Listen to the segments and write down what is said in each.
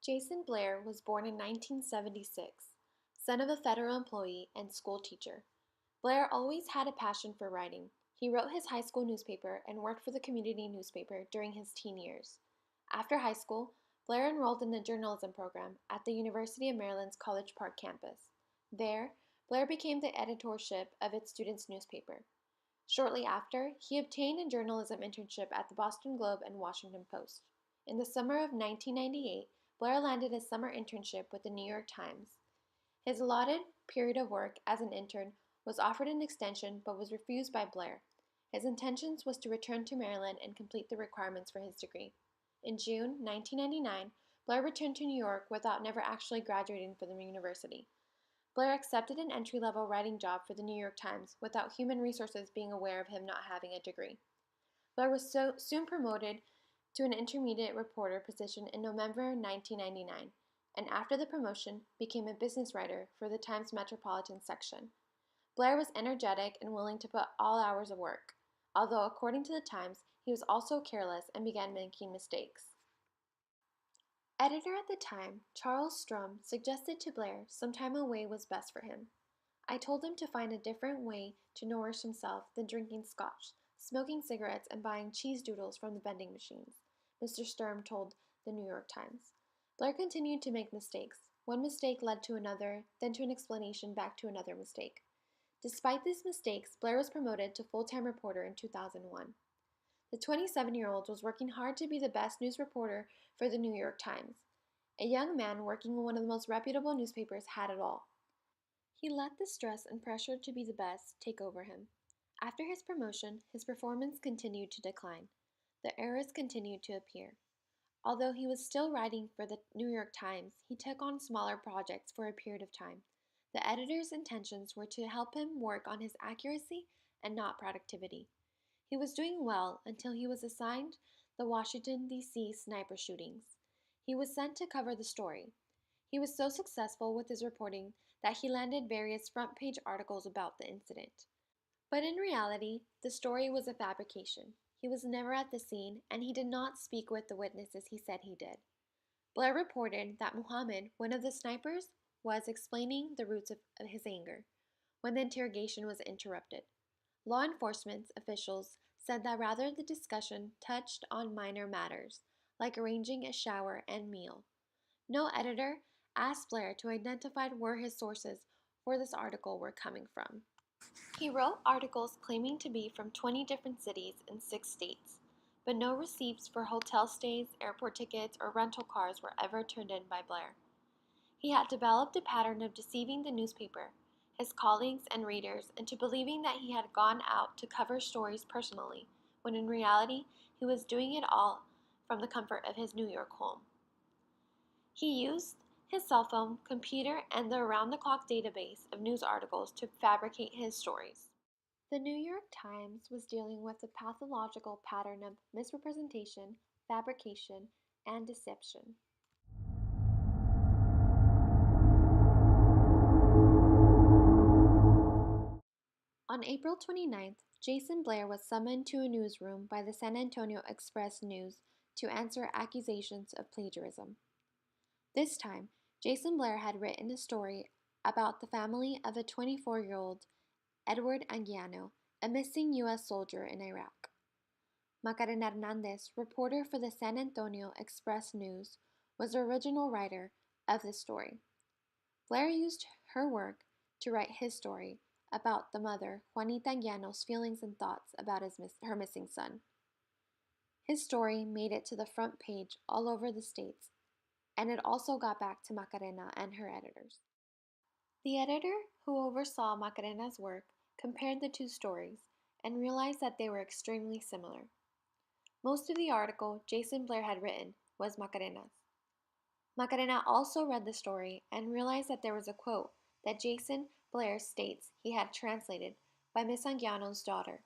Jayson Blair was born in 1976, son of a federal employee and school teacher. Blair always had a passion for writing. He wrote his high school newspaper and worked for the community newspaper during his teen years. After high school, Blair enrolled in the journalism program at the University of Maryland's College Park campus. There, Blair became the editorship of its students' newspaper. Shortly after, he obtained a journalism internship at the Boston Globe and Washington Post. In the summer of 1998, Blair landed a summer internship with the New York Times. His allotted period of work as an intern was offered an extension but was refused by Blair. His intentions was to return to Maryland and complete the requirements for his degree. In June 1999, Blair returned to New York without never actually graduating from the university. Blair accepted an entry-level writing job for the New York Times without human resources being aware of him not having a degree. Blair was soon promoted to an intermediate reporter position in November 1999, and after the promotion, became a business writer for the Times Metropolitan section. Blair was energetic and willing to put all hours of work, although according to the Times, he was also careless and began making mistakes. Editor at the time, Charles Strum, suggested to Blair some time away was best for him. I told him to find a different way to nourish himself than drinking scotch, smoking cigarettes, and buying cheese doodles from the vending machines, Mr. Sturm told the New York Times. Blair continued to make mistakes. One mistake led to another, then to an explanation back to another mistake. Despite these mistakes, Blair was promoted to full-time reporter in 2001. The 27-year-old was working hard to be the best news reporter for the New York Times. A young man working in one of the most reputable newspapers had it all. He let the stress and pressure to be the best take over him. After his promotion, his performance continued to decline. The errors continued to appear. Although he was still writing for the New York Times, he took on smaller projects for a period of time. The editor's intentions were to help him work on his accuracy and not productivity. He was doing well until he was assigned the Washington, D.C. sniper shootings. He was sent to cover the story. He was so successful with his reporting that he landed various front-page articles about the incident. But in reality, the story was a fabrication. He was never at the scene, and he did not speak with the witnesses he said he did. Blair reported that Muhammad, one of the snipers, was explaining the roots of his anger when the interrogation was interrupted. Law enforcement officials said that rather the discussion touched on minor matters, like arranging a shower and meal. No editor asked Blair to identify where his sources for this article were coming from. He wrote articles claiming to be from 20 different cities in 6 states, but no receipts for hotel stays, airport tickets, or rental cars were ever turned in by Blair. He had developed a pattern of deceiving the newspaper, his colleagues and readers into believing that he had gone out to cover stories personally, when in reality he was doing it all from the comfort of his New York home. He used his cell phone, computer, and the around-the-clock database of news articles to fabricate his stories. The New York Times was dealing with a pathological pattern of misrepresentation, fabrication, and deception. On April 29th, Jayson Blair was summoned to a newsroom by the San Antonio Express-News to answer accusations of plagiarism. This time, Jayson Blair had written a story about the family of a 24-year-old Edward Anguiano, a missing U.S. soldier in Iraq. Macarena Hernandez, reporter for the San Antonio Express-News, was the original writer of the story. Blair used her work to write his story about the mother, Juanita Anguiano's feelings and thoughts about her missing son. His story made it to the front page all over the states, and it also got back to Macarena and her editors. The editor who oversaw Macarena's work compared the two stories and realized that they were extremely similar. Most of the article Jayson Blair had written was Macarena's. Macarena also read the story and realized that there was a quote that Jayson Blair states he had translated by Miss Anguiano's daughter.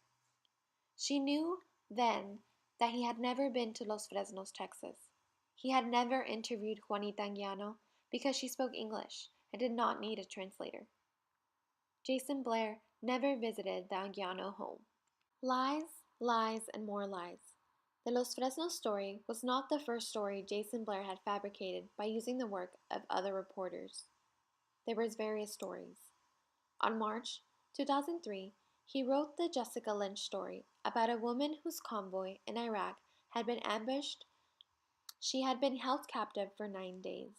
She knew then that he had never been to Los Fresnos, Texas. He had never interviewed Juanita Anguiano because she spoke English and did not need a translator. Jayson Blair never visited the Anguiano home. Lies, lies, and more lies. The Los Fresnos story was not the first story Jayson Blair had fabricated by using the work of other reporters. There were various stories. On March 2003, he wrote the Jessica Lynch story about a woman whose convoy in Iraq had been ambushed. She had been held captive for 9 days.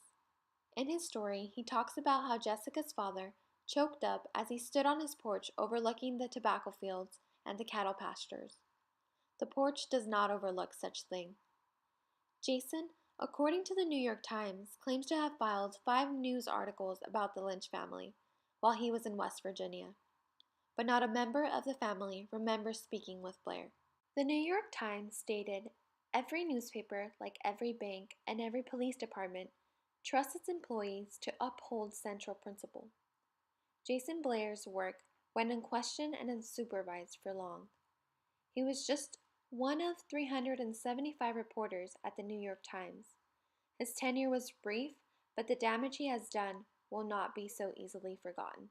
In his story, he talks about how Jessica's father choked up as he stood on his porch overlooking the tobacco fields and the cattle pastures. The porch does not overlook such thing. Jayson, according to the New York Times, claims to have filed 5 news articles about the Lynch family while he was in West Virginia, but not a member of the family remembers speaking with Blair. The New York Times stated, "Every newspaper, like every bank and every police department, trusts its employees to uphold central principle." Jayson Blair's work went unquestioned and unsupervised for long. He was just one of 375 reporters at the New York Times. His tenure was brief, but the damage he has done will not be so easily forgotten.